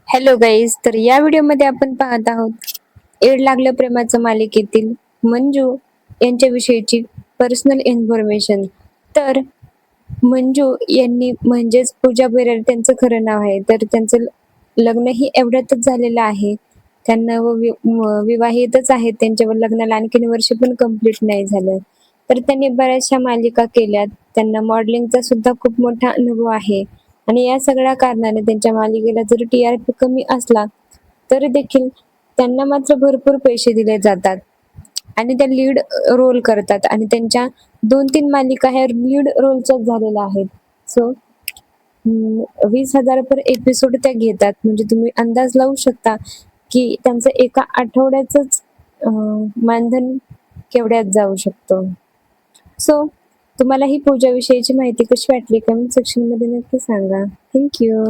Hello guys, तर या व्हिडिओमध्ये आपण पाहत आहोत एड लागलं प्रेमाचं मालिकेतील मंजू यांच्याविषयीची पर्सनल इन्फॉर्मेशन. तर मंजू यांनी म्हणजेच पूजा बेरड त्यांचं खरं नाव आहे. तर त्यांचं लग्नही एवढ्यातच झालेलं आहे. त्यांना विवाहितच आहेत. त्यांच्या लग्नाला आणखीन वर्ष पण कंप्लीट नाही झालं. तर त्यांनी बऱ्याचशा मालिका केल्यात. त्यांना मॉडेलिंगचा सुद्धा खूप मोठा अनुभव आहे. आणि या सगळ्या कारणाने त्यांच्या मालिकेला जर TRP कमी असला तरी देखील त्यांना मात्र भरपूर पैसे दिले जातात आणि त्या लीड रोल करतात आणि त्यांच्या 2-3 मालिका ह्या लीड रोलच्याच झालेल्या आहेत. सो 20,000 पर एपिसोड त्या घेतात. म्हणजे तुम्ही अंदाज लावू शकता की त्यांचं एका आठवड्याचंच मानधन केवढ्यात जाऊ शकतं. सो तुम्हाला ही पूजा विषयीची माहिती कशी वाटली कमेंट सेक्शन मध्ये नक्की सांगा. थँक्यू.